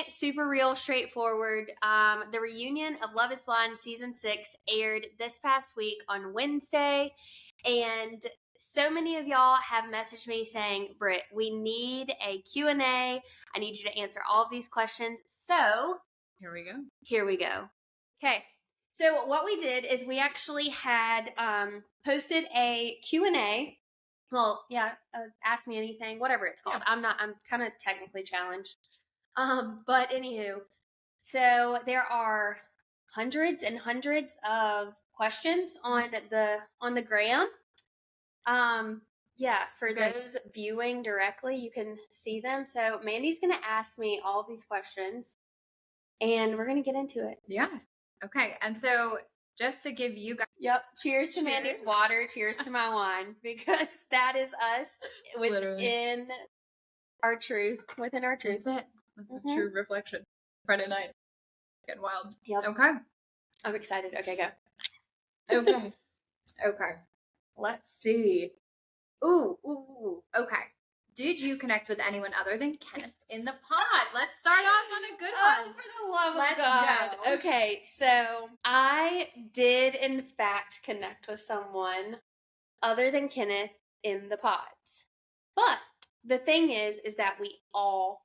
it super real, straightforward. The reunion of Love is Blind Season 6 aired this past week on Wednesday. And so many of y'all have messaged me saying, Britt, we need a Q&A. I need you to answer all of these questions. So here we go. Okay. So what we did is we actually had posted a Q&A. Well, yeah, ask me anything, whatever it's called. Yeah. I'm kind of technically challenged. But anywho, so there are hundreds and hundreds of questions on the gram. Yeah, for those viewing directly, you can see them. So Mandy's going to ask me all these questions and we're going to get into it. Yeah. Okay. And so just to give you guys. Yep. Cheers to Mandy's water. Cheers to my wine, because that is us within our truth. Within our truth. That's it. That's a true reflection. Friday night. Getting wild. Yep. Okay. I'm excited. Okay, go. Okay. Okay. Let's see. Ooh. Okay. Did you connect with anyone other than Kenneth in the pod? Let's start off on a good one. Oh, for the love of God. Go. Okay, so I did in fact connect with someone other than Kenneth in the pods. But the thing is that we all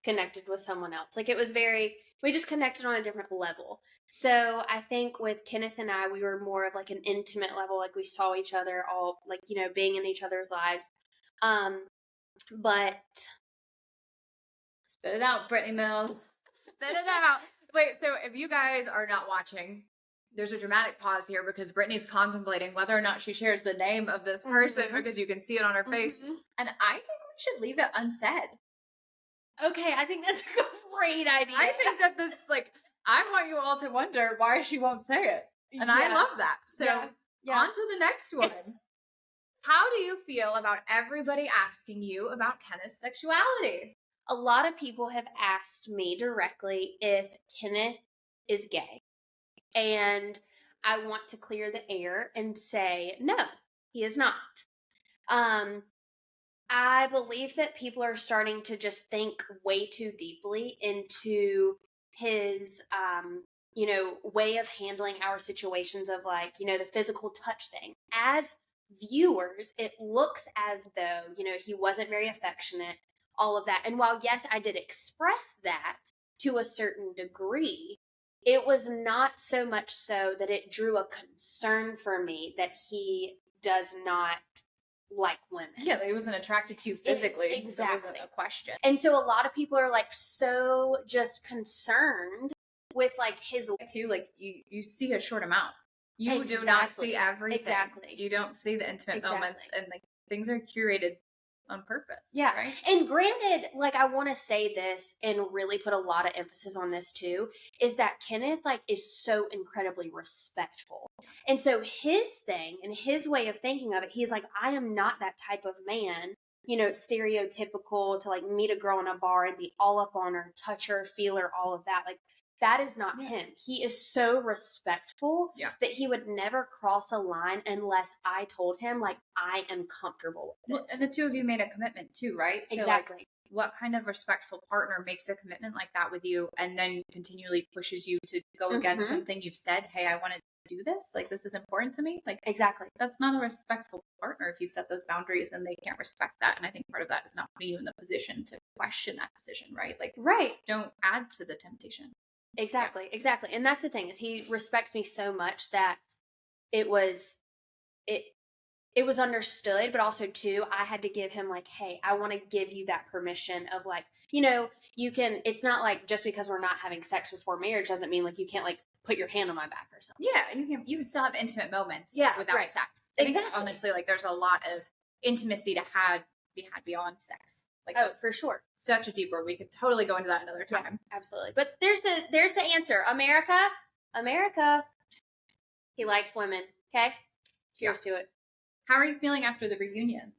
connected with someone else. Like, it was we just connected on a different level. So I think with Kenneth and I, we were more of like an intimate level. Like, we saw each other all, like, you know, being in each other's lives. But spit it out, Brittany Mills. Spit it out. Wait, so if you guys are not watching, there's a dramatic pause here because Brittany's contemplating whether or not she shares the name of this person because you can see it on her face. And I think we should leave it unsaid. Okay, I think that's a great idea. I think that this, like, I want you all to wonder why she won't say it. And I love that. So on to the next one. How do you feel about everybody asking you about Kenneth's sexuality? A lot of people have asked me directly if Kenneth is gay. And I want to clear the air and say, no, he is not. I believe that people are starting to just think way too deeply into his, way of handling our situations of, like, you know, the physical touch thing. As viewers, it looks as though, you know, he wasn't very affectionate, all of that. And while, yes, I did express that to a certain degree, it was not so much so that it drew a concern for me that he does not like women. Yeah, he wasn't attracted to you physically. Exactly. That wasn't a question. And so a lot of people are, like, so just concerned with, like, his... Too, like, you see a short amount. You do not see everything. Exactly. You don't see the intimate moments, and, like, things are curated on purpose. Yeah. Right? And granted, like, I want to say this and really put a lot of emphasis on this too, is that Kenneth, like, is so incredibly respectful. And so his thing and his way of thinking of it, he's like, I am not that type of man, you know, stereotypical to, like, meet a girl in a bar and be all up on her, touch her, feel her, all of that. Like, that is not him. He is so respectful that he would never cross a line unless I told him, like, I am comfortable with this. Well, and the two of you made a commitment too, right? So, exactly. Like, what kind of respectful partner makes a commitment like that with you and then continually pushes you to go against something you've said, hey, I want to do this? Like, this is important to me? Like, exactly. That's not a respectful partner if you set those boundaries and they can't respect that. And I think part of that is not putting you in the position to question that decision, right? Like, don't add to the temptation. Exactly. And that's the thing, is he respects me so much that it was understood, but also too, I had to give him, like, hey, I want to give you that permission of, like, you know, you can, it's not like just because we're not having sex before marriage doesn't mean, like, you can't, like, put your hand on my back or something. Yeah, you can still have intimate moments without sex. Exactly. I think, honestly, like, there's a lot of intimacy to be had beyond sex. Like, oh, for sure. Such a deep word. We could totally go into that another time. Yeah, absolutely. But there's the answer. America. He likes women. Okay? Cheers to it. How are you feeling after the reunion?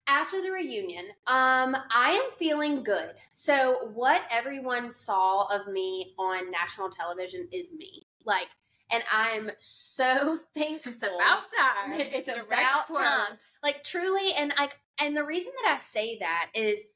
After the reunion, I am feeling good. So what everyone saw of me on national television is me. Like, and I'm so thankful. It's about time. It's about time. Like, truly, and the reason that I say that is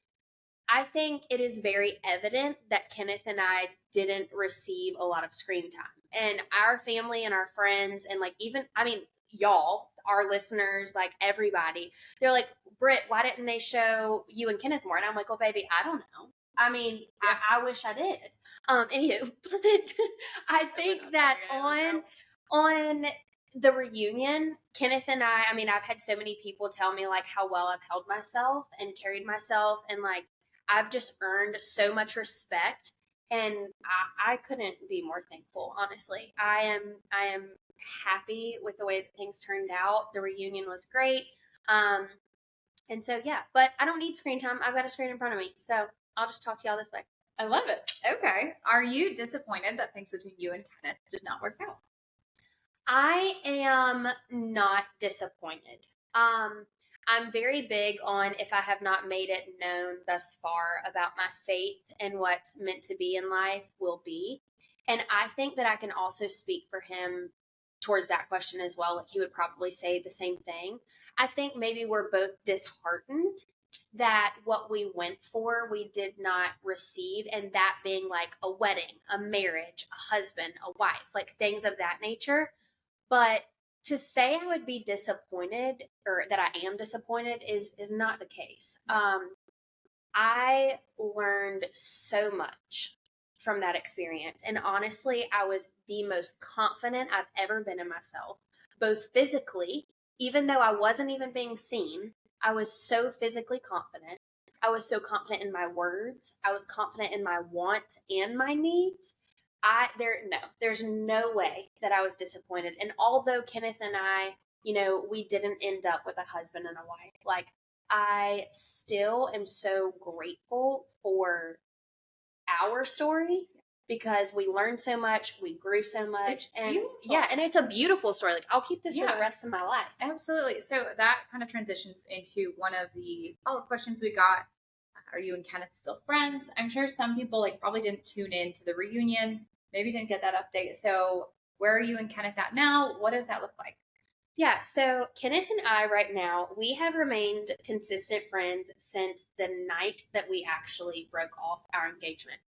I think it is very evident that Kenneth and I didn't receive a lot of screen time. And our family and our friends, and like even, I mean, y'all, our listeners, like everybody, they're like, Britt, why didn't they show you and Kenneth more? And I'm like, well, baby, I don't know. I mean, I wish I did. Anywho, but I think that on the reunion, Kenneth and I mean, I've had so many people tell me like how well I've held myself and carried myself, and like I've just earned so much respect, and I couldn't be more thankful, honestly. I am happy with the way that things turned out. The reunion was great. And so yeah, but I don't need screen time. I've got a screen in front of me. So I'll just talk to y'all this way. I love it. Okay. Are you disappointed that things between you and Kenneth did not work out? I am not disappointed. I'm very big on, if I have not made it known thus far about my faith and what's meant to be in life will be. And I think that I can also speak for him towards that question as well. Like he would probably say the same thing. I think maybe we're both disheartened that what we went for, we did not receive. And that being like a wedding, a marriage, a husband, a wife, like things of that nature. But to say I would be disappointed or that I am disappointed is not the case. I learned so much from that experience. And honestly, I was the most confident I've ever been in myself, both physically, even though I wasn't even being seen. I was so physically confident. I was so confident in my words. I was confident in my wants and my needs. There's no way that I was disappointed. And although Kenneth and I, we didn't end up with a husband and a wife, like I still am so grateful for our story because we learned so much, we grew so much, it's and beautiful. Yeah, and it's a beautiful story. Like I'll keep this for the rest of my life. Absolutely. So that kind of transitions into one of the follow-up questions we got. Are you and Kenneth still friends? I'm sure some people probably didn't tune in to the reunion, maybe didn't get that update. So where are you and Kenneth at now? What does that look like? Yeah, so Kenneth and I right now, we have remained consistent friends since the night that we actually broke off our engagement.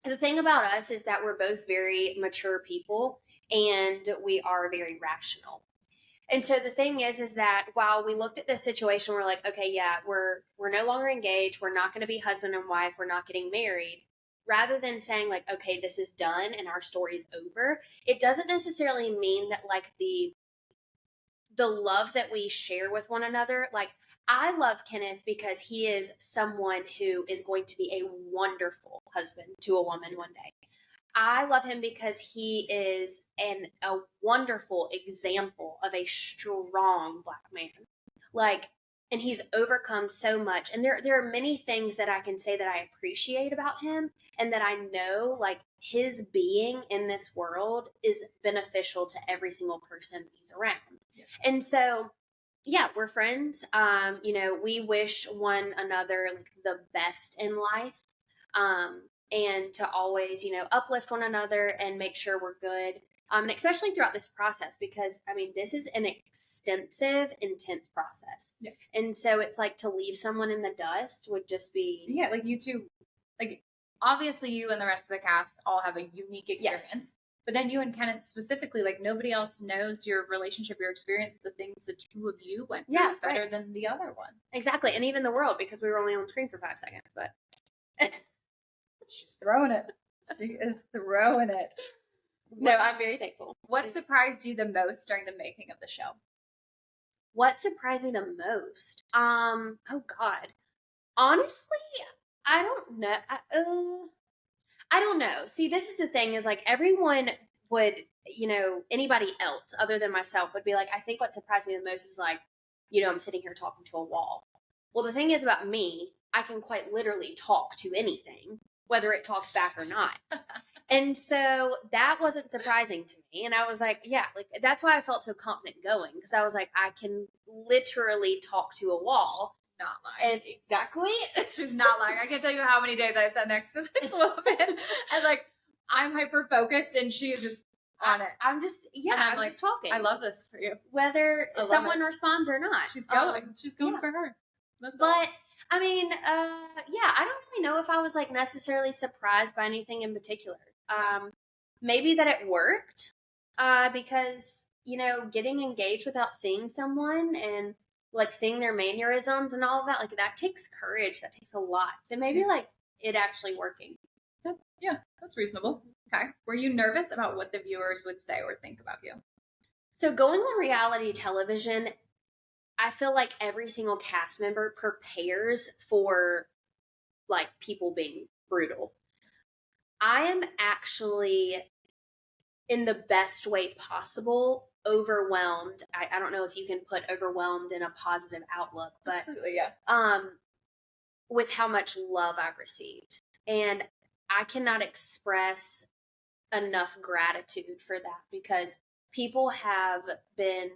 The thing about us is that we're both very mature people and we are very rational. And so the thing is that while we looked at this situation, we're like, okay, yeah, we're no longer engaged. We're not going to be husband and wife. We're not getting married. Rather than saying like, okay, this is done and our story's over, it doesn't necessarily mean that like the love that we share with one another, like I love Kenneth because he is someone who is going to be a wonderful husband to a woman one day. I love him because he is a wonderful example of a strong Black man. Like, and he's overcome so much. And there are many things that I can say that I appreciate about him and that I know like his being in this world is beneficial to every single person he's around. Yeah. And so, yeah, we're friends. We wish one another like the best in life. And to always, uplift one another and make sure we're good. And especially throughout this process, because this is an extensive, intense process. Yeah. And so it's like to leave someone in the dust would just be. Yeah, like you two, like obviously you and the rest of the cast all have a unique experience. Yes. But then you and Kenneth specifically, like nobody else knows your relationship, your experience, the things the two of you went through better than the other one. Exactly. And even the world, because we were only on screen for 5 seconds, but. She's throwing it. She is throwing it. No, I'm very thankful. What surprised you the most during the making of the show? What surprised me the most? Oh God. Honestly, I don't know. I don't know. See, this is the thing is like everyone would, anybody else other than myself would be like, I think what surprised me the most is like, I'm sitting here talking to a wall. Well, the thing is about me, I can quite literally talk to anything, whether it talks back or not. And so that wasn't surprising to me. And I was like, yeah, like that's why I felt so confident going. Because I was like, I can literally talk to a wall. Not lying. And exactly. She's not lying. I can't tell you how many days I sat next to this woman. And like, I'm hyper focused and she is just on it. I'm just talking. I love this for you. Whether someone responds or not. She's going for her. But I mean, yeah, I don't really know if I was like necessarily surprised by anything in particular. Maybe that it worked, because, you know, getting engaged without seeing someone and like seeing their mannerisms and all of that, like that takes courage. That takes a lot. So maybe like it actually working. Yeah, that's reasonable. Okay. Were you nervous about what the viewers would say or think about you? So going on reality television, I feel like every single cast member prepares for like people being brutal. I am actually, in the best way possible, overwhelmed. I don't know if you can put overwhelmed in a positive outlook, but Absolutely, yeah. With how much love I've received. And I cannot express enough gratitude for that, because people have been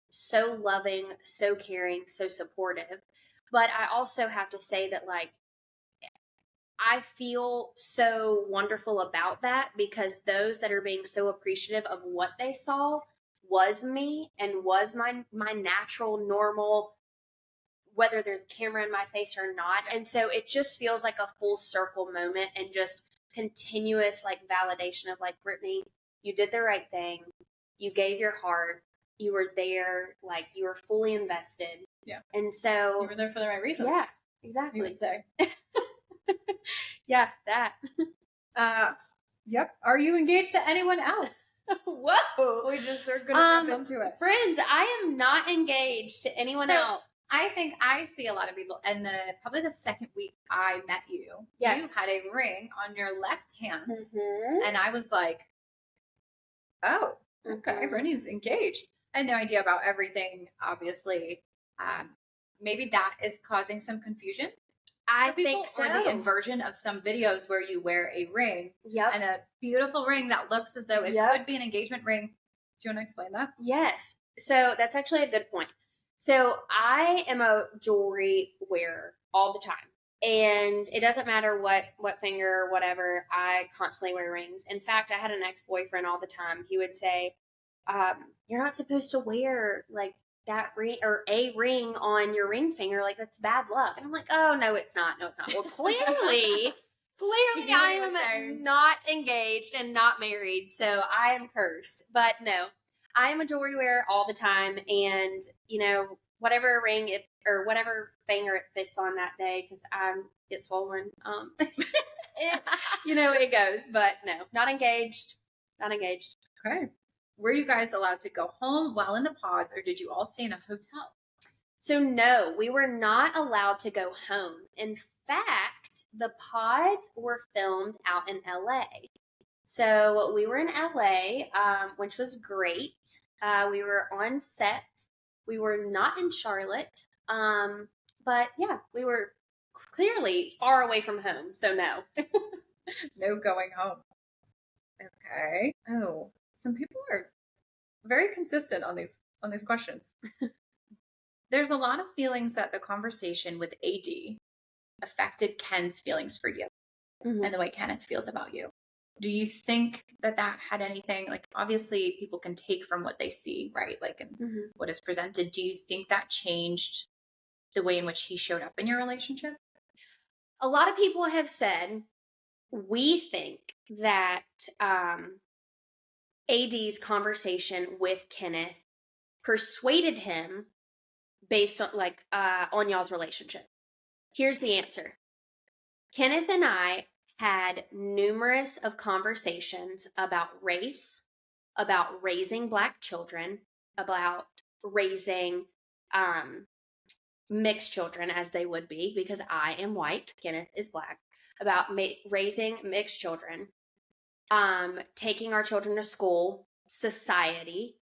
so loving, so caring, so supportive. But I also have to say that, like, I feel so wonderful about that, because those that are being so appreciative of what they saw was me and was my natural, normal, whether there's a camera in my face or not. And so it just feels like a full circle moment, and just continuous like validation of like, Brittany, you did the right thing. You gave your heart. You were there. Like, you were fully invested. Yeah. And so you were there for the right reasons. Yeah, exactly. You would say. Yeah, that. Yep. Are you engaged to anyone else? Whoa. We just are going to jump into it. Friends, I am not engaged to anyone else. I think I see a lot of people, and probably the second week I met you, Yes. you had a ring on your left hand, Mhm. and I was like, oh, okay, Mhm. Brittany's engaged. I had no idea about everything, obviously. Maybe that is causing some confusion. I think so. Or the inversion of some videos where you wear a ring, Yep. and a beautiful ring that looks as though it Yep. could be an engagement ring. Do you want to explain that? Yes. So that's actually a good point. So I am a jewelry wearer all the time. And it doesn't matter what finger or whatever, I constantly wear rings. In fact, I had an ex-boyfriend all the time. He would say, you're not supposed to wear like that ring or a ring on your ring finger. Like, that's bad luck. And I'm like, oh, no, it's not. No, it's not. Well, clearly I am not engaged and not married. So I am cursed. But no, I am a jewelry wearer all the time. And, you know, whatever ring it, or whatever finger it fits on that day, because I get swollen. It goes. But no, not engaged. Not engaged. Okay. Were you guys allowed to go home while in the pods, or did you all stay in a hotel? So no, we were not allowed to go home. In fact, the pods were filmed out in LA. So we were in LA, which was great. We were on set. We were not in Charlotte. But yeah, we were clearly far away from home. So no. No going home. Okay. Oh, some people are very consistent on these questions. There's a lot of feelings that the conversation with AD affected Ken's feelings for you, and the way Kenneth feels about you. Do you think that had anything, like, obviously people can take from what they see, right? Like, and what is presented. Do you think that changed the way in which he showed up in your relationship? A lot of people have said, we think that AD's conversation with Kenneth persuaded him based on on y'all's relationship. Here's the answer. Kenneth and I had numerous of conversations about race, about raising Black children, about raising mixed children, as they would be, because I am white, Kenneth is Black, about raising mixed children, taking our children to school, society,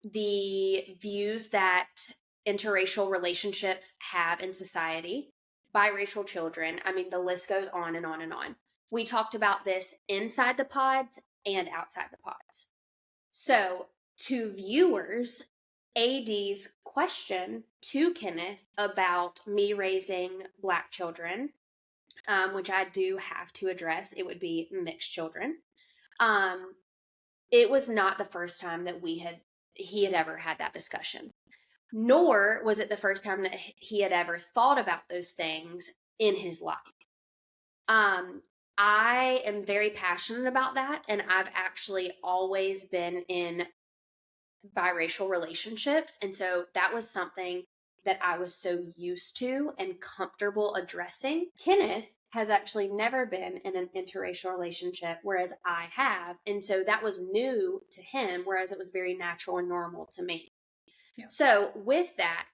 the views that interracial relationships have in society, biracial children. I mean, the list goes on and on and on. We talked about this inside the pods and outside the pods. So, to viewers, AD's question to Kenneth about me raising Black children, which I do have to address, it would be mixed children. It was not the first time that he had ever had that discussion. nor was it the first time that he had ever thought about those things in his life. I am very passionate about that, and I've actually always been in biracial relationships, and so that was something that I was so used to and comfortable addressing. Kenneth has actually never been in an interracial relationship, whereas I have, and so that was new to him, whereas it was very natural and normal to me. Yeah. So with that,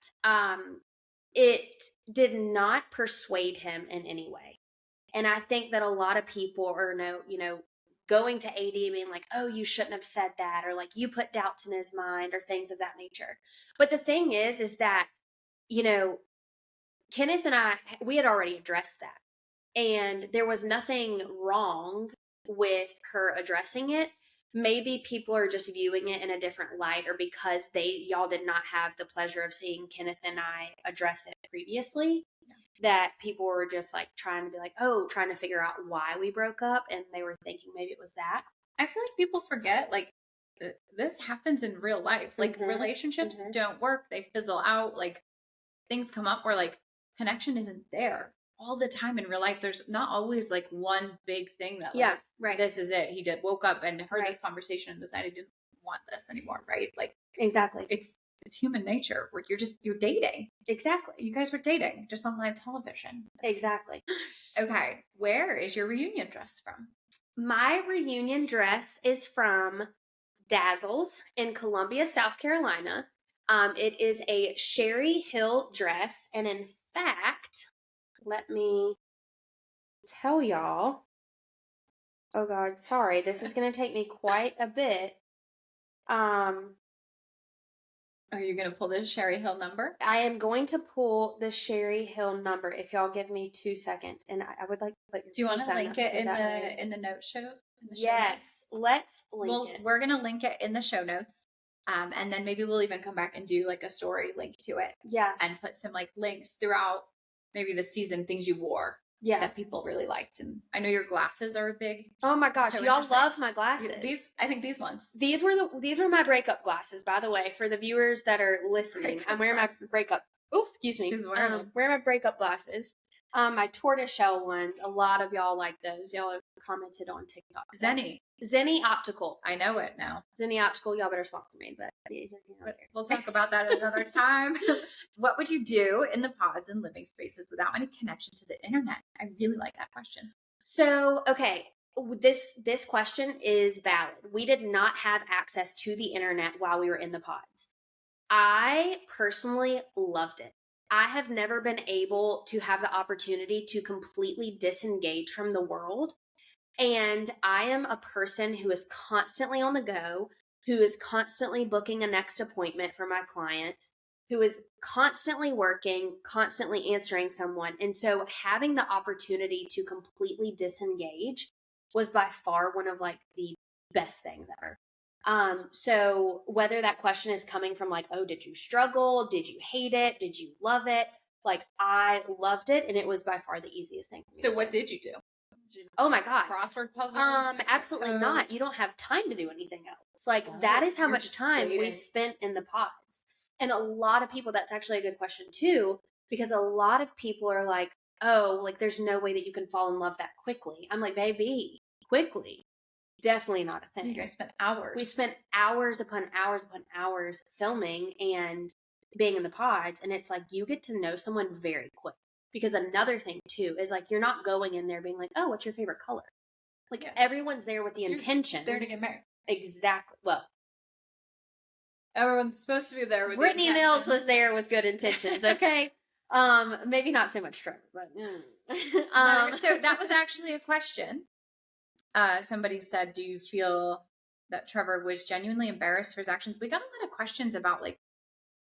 it did not persuade him in any way. And I think that a lot of people are, going to AD being like, oh, you shouldn't have said that, or like you put doubts in his mind, or things of that nature. But the thing is that, Kenneth and I, we had already addressed that. And there was nothing wrong with her addressing it. Maybe people are just viewing it in a different light, or because y'all did not have the pleasure of seeing Kenneth and I address it previously, that people were just like trying to be like, trying to figure out why we broke up, and they were thinking maybe it was that. I feel like people forget, like, this happens in real life. Like, relationships don't work. They fizzle out. Like, things come up where, like, connection isn't there all the time in real life. There's not always, like, one big thing that, like, right. This is it. He woke up and heard this conversation and decided he didn't want this anymore, right? Like, exactly. It's human nature where you're dating. Exactly. You guys were dating just on live television. Exactly. Okay. Where is your reunion dress from? My reunion dress is from Dazzles in Columbia, South Carolina. It is a Sherry Hill dress. And in fact, let me tell y'all. Oh God, sorry. This is going to take me quite a bit. Are you going to pull the Sherry Hill number? I am going to pull the Sherry Hill number if y'all give me 2 seconds. And I would like to put your. Do you want to link it in the note show? Yes, let's link it. We're going to link it in the show notes. And then maybe we'll even come back and do like a story link to it. Yeah. And put some like links throughout maybe the season, things you wore. Yeah. That people really liked. And I know your glasses are a big. Oh my gosh, y'all love my glasses. I think these ones. These were my breakup glasses, by the way, for the viewers that are listening. I'm wearing my breakup. Oh, excuse me. She's wearing my breakup glasses. My tortoiseshell ones. A lot of y'all like those. Y'all have commented on TikTok. Zenni Optical. I know it now. Zenni Optical. Y'all better sponsor me, but we'll talk about that another time. What would you do in the pods and living spaces without any connection to the internet? I really like that question. So, okay, this question is valid. We did not have access to the internet while we were in the pods. I personally loved it. I have never been able to have the opportunity to completely disengage from the world. And I am a person who is constantly on the go, who is constantly booking a next appointment for my clients, who is constantly working, constantly answering someone. And so having the opportunity to completely disengage was by far one of like the best things ever. So whether that question is coming from like, oh, did you struggle? Did you hate it? Did you love it? Like, I loved it, and it was by far the easiest thing. So what did you do? Oh my God. Crossword puzzles? Absolutely not. You don't have time to do anything else. Like, that is how much time we spent in the pods. And a lot of people, that's actually a good question too, because a lot of people are like, oh, like there's no way that you can fall in love that quickly. I'm like, baby, quickly. Definitely not a thing. You guys spent hours. We spent hours upon hours upon hours filming and being in the pods. And it's like, you get to know someone very quick. Because another thing too is like, you're not going in there being like, oh, what's your favorite color? Like everyone's there with the intention. There to get married. Exactly. Well, everyone's supposed to be there with Brittany Mills was there with good intentions. Okay. Maybe not so much Trevor, but so that was actually a question. Somebody said, do you feel that Trevor was genuinely embarrassed for his actions? We got a lot of questions about like,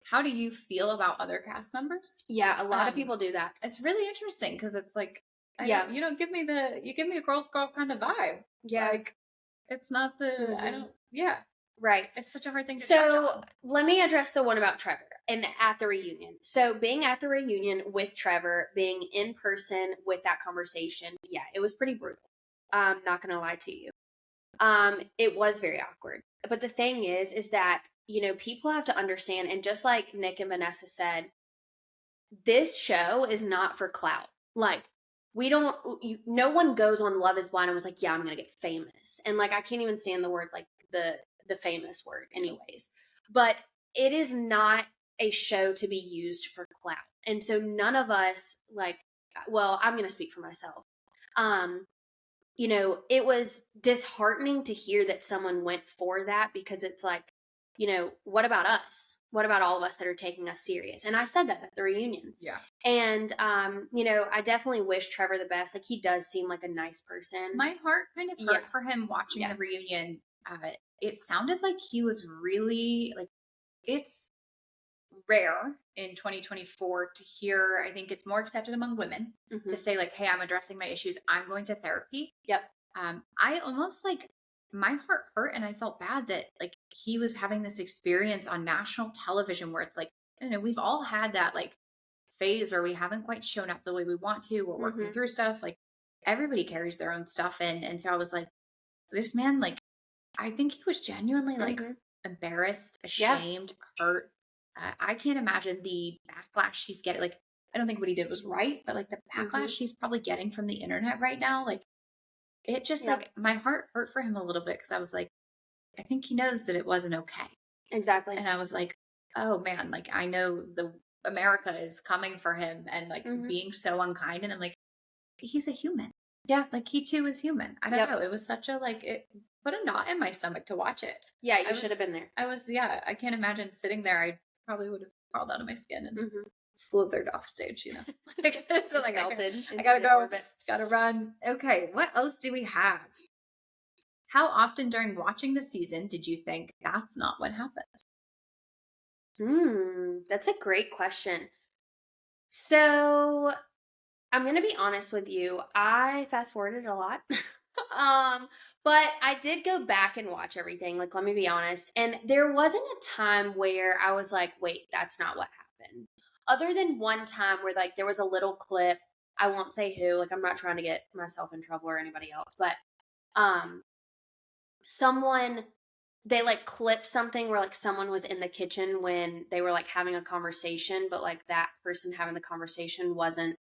how do you feel about other cast members? Yeah, a lot of people do that. It's really interesting because it's like, you give me a girl's girl kind of vibe. Yeah. Like, it's not the, Right. It's such a hard thing to So let me address the one about Trevor and at the reunion. So being at the reunion with Trevor, being in person with that conversation, yeah, it was pretty brutal. I'm not going to lie to you. It was very awkward. But the thing is that you know, people have to understand, and just like Nick and Vanessa said, this show is not for clout. Like, no one goes on Love is Blind and was like, yeah, I'm going to get famous. And like, I can't even stand the word, like the famous word anyways. But it is not a show to be used for clout. And so none of us, like, well, I'm going to speak for myself. You know, it was disheartening to hear that someone went for that, because it's like, you know, what about us? What about all of us that are taking us serious? And I said that at the reunion. Yeah. And, you know, I definitely wish Trevor the best. Like, he does seem like a nice person. My heart kind of hurt for him watching the reunion of it. It sounded like he was really, like, it's rare in 2024 to hear, I think it's more accepted among women to say, like, hey, I'm addressing my issues, I'm going to therapy. Yep. I almost, like, my heart hurt, and I felt bad that, like, he was having this experience on national television where it's like, I don't know, we've all had that, like, phase where we haven't quite shown up the way we want to. We're working through stuff. Like, everybody carries their own stuff in. And so I was like, this man, like, I think he was genuinely, like, embarrassed, ashamed, hurt. I can't imagine the backlash he's getting. Like, I don't think what he did was right, but like the backlash he's probably getting from the internet right now, like, it just like, my heart hurt for him a little bit, because I was like, I think he knows that it wasn't okay. Exactly. And I was like, oh man, like, I know the America is coming for him and like being so unkind, and I'm like, he's a human. Yeah, like, he too is human. I don't know. It was such a, like, it put a knot in my stomach to watch it. Yeah, you should have been there. I can't imagine sitting there. I probably would have crawled out of my skin and slithered off stage, you know. Like, so like, melted. I gotta go. Gotta run. Okay, what else do we have? How often during watching the season did you think that's not what happened? That's a great question. So I'm going to be honest with you. I fast forwarded a lot. But I did go back and watch everything. Like, let me be honest. And there wasn't a time where I was like, wait, that's not what happened. Other than one time where, like, there was a little clip. I won't say who. Like, I'm not trying to get myself in trouble or anybody else. But they like clipped something where like someone was in the kitchen when they were like having a conversation, but like that person having the conversation wasn't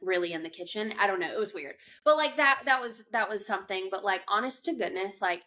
really in the kitchen. I don't know. It was weird. But like that was something. But like, honest to goodness, like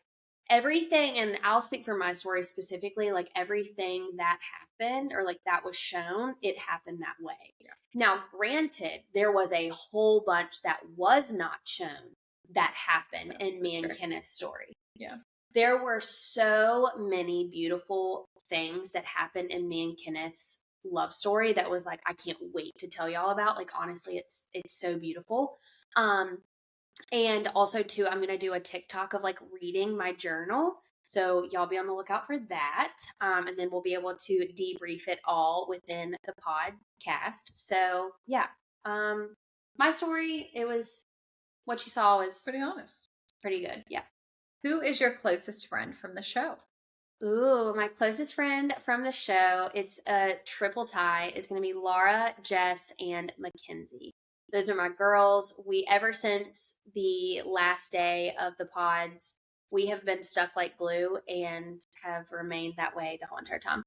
everything, and I'll speak for my story specifically, like everything that happened or like that was shown, it happened that way. Yeah. Now, granted, there was a whole bunch that was not shown that happened in me and Kenneth's story. Yeah. There were so many beautiful things that happened in me and Kenneth's love story that was like, I can't wait to tell y'all about. Like, honestly, it's so beautiful. And also too, I'm going to do a TikTok of like reading my journal. So y'all be on the lookout for that. And then we'll be able to debrief it all within the podcast. So yeah, my story, it was, what you saw was pretty honest. Pretty good. Yeah. Who is your closest friend from the show? Ooh, my closest friend from the show, it's a triple tie. It's going to be Laura, Jess, and Mackenzie. Those are my girls. Ever since the last day of the pods, we have been stuck like glue and have remained that way the whole entire time.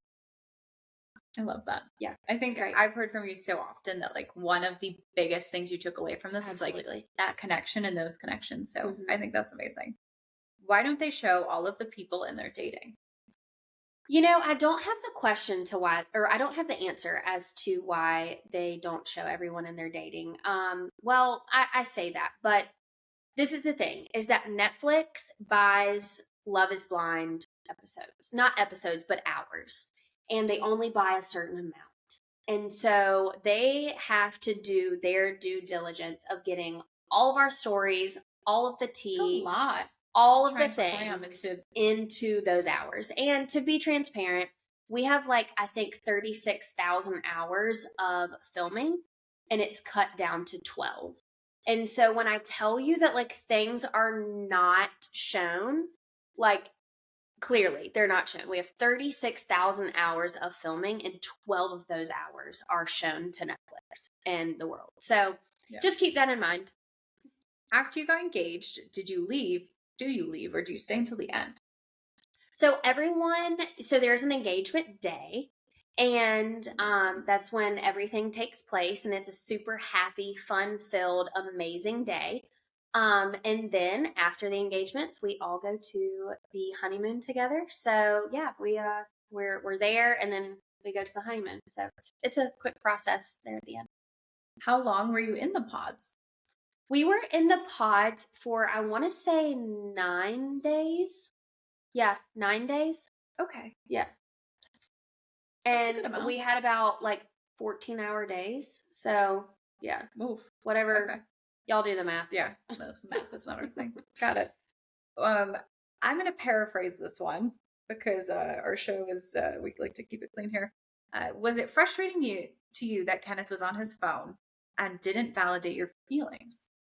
I love that. Yeah. I think I've heard from you so often that like one of the biggest things you took away from this is like that connection and those connections. So I think that's amazing. Why don't they show all of the people in their dating? You know, I don't have the question to why, or I don't have the answer as to why they don't show everyone in their dating. Well, I say that, but this is the thing, is that Netflix buys Love is Blind episodes. Not episodes, but hours. And they only buy a certain amount. And so they have to do their due diligence of getting all of our stories, all of the tea. It's a lot. All of the things into those hours. And to be transparent, we have like, I think 36,000 hours of filming, and it's cut down to 12. And so when I tell you that like things are not shown, like clearly they're not shown. We have 36,000 hours of filming, and 12 of those hours are shown to Netflix and the world. So just keep that in mind. After you got engaged, did you leave? Do you leave, or do you stay until the end? So there's an engagement day, and that's when everything takes place, and it's a super happy, fun-filled, amazing day. And then after the engagements, we all go to the honeymoon together. So yeah, we're there, and then we go to the honeymoon. So it's a quick process there at the end. How long were you in the pods? We were in the pods for, I want to say, 9 days. Yeah, 9 days. Okay. Yeah. And we had about like 14-hour days. So yeah. Move. Whatever. Okay. Y'all do the math. Yeah. That's math. That's not our thing. Got it. I'm going to paraphrase this one because our show is, we like to keep it clean here. Was it frustrating to you that Kenneth was on his phone and didn't validate your feelings?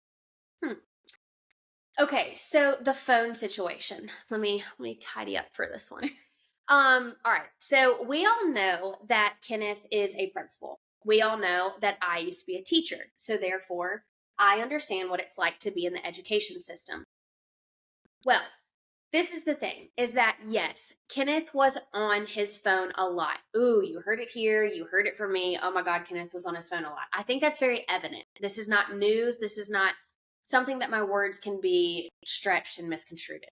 Okay, so the phone situation. Let me tidy up for this one. All right. So we all know that Kenneth is a principal. We all know that I used to be a teacher. So therefore, I understand what it's like to be in the education system. Well, this is the thing, is that yes, Kenneth was on his phone a lot. Ooh, you heard it here. You heard it from me. Oh my God, Kenneth was on his phone a lot. I think that's very evident. This is not news. This is not something that my words can be stretched and misconstrued.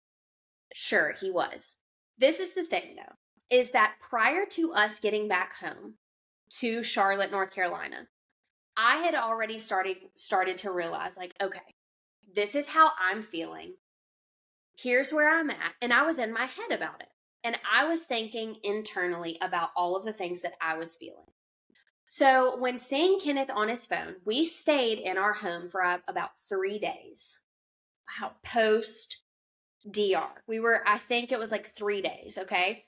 Sure, he was. This is the thing, though, is that prior to us getting back home to Charlotte, North Carolina, I had already started to realize, like, okay, this is how I'm feeling. Here's where I'm at. And I was in my head about it. And I was thinking internally about all of the things that I was feeling. So when seeing Kenneth on his phone, we stayed in our home for about 3 days. Wow. Post DR. I think it was like 3 days, okay?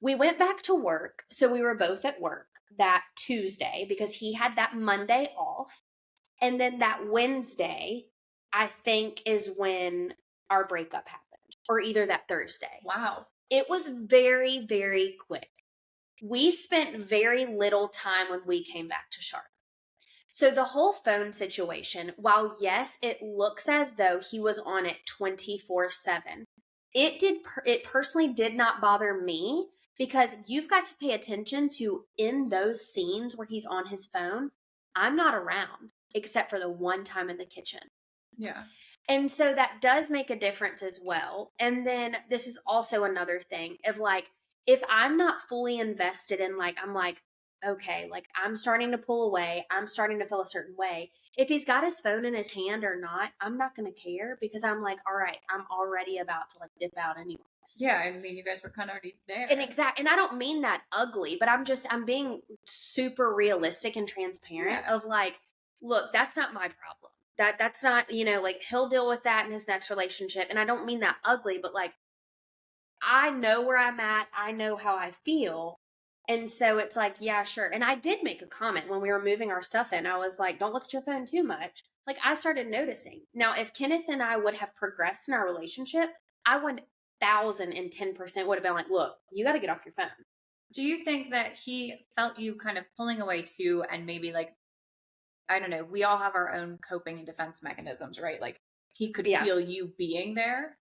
We went back to work, so we were both at work that Tuesday because he had that Monday off. And then that Wednesday, I think, is when our breakup happened, or either that Thursday. Wow. It was very, very quick. We spent very little time when we came back to Charlotte. So the whole phone situation, while yes, it looks as though he was on it 24/7, it personally did not bother me because you've got to pay attention to in those scenes where he's on his phone, I'm not around except for the one time in the kitchen. Yeah. And so that does make a difference as well. And then this is also another thing of like, if I'm not fully invested in like, I'm like, okay, like I'm starting to pull away. I'm starting to feel a certain way. If he's got his phone in his hand or not, I'm not going to care because I'm like, all right, I'm already about to like dip out anyways. Yeah. I mean, you guys were kind of already there. And I don't mean that ugly, but I'm being super realistic and transparent of like, look, that's not my problem. That's not, like he'll deal with that in his next relationship. And I don't mean that ugly, but like, I know where I'm at. I know how I feel. And so it's like, yeah, sure. And I did make a comment when we were moving our stuff in. I was like, don't look at your phone too much. Like I started noticing. Now, if Kenneth and I would have progressed in our relationship, I 1010% would have been like, look, you got to get off your phone. Do you think that he felt you kind of pulling away too, and maybe like, I don't know, we all have our own coping and defense mechanisms, right? Like he could feel you being there.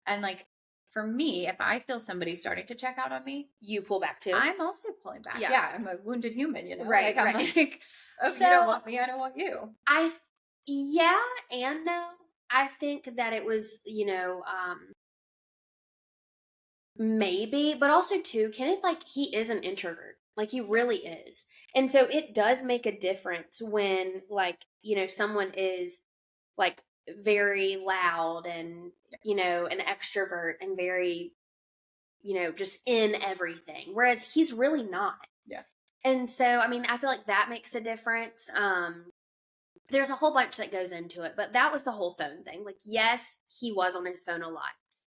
And like, for me, if I feel somebody starting to check out on me, you pull back too. I'm also pulling back. Yeah, I'm a wounded human, Right. Like, I'm like, oh, so, you don't want me, I don't want you. Yeah and no. I think that it was, maybe, but also too, Kenneth, like he is an introvert. Like he really is. And so it does make a difference when like, someone is like very loud and, an extrovert and very, just in everything. Whereas he's really not. Yeah. And so, I mean, I feel like that makes a difference. There's a whole bunch that goes into it, but that was the whole phone thing. Like, yes, he was on his phone a lot.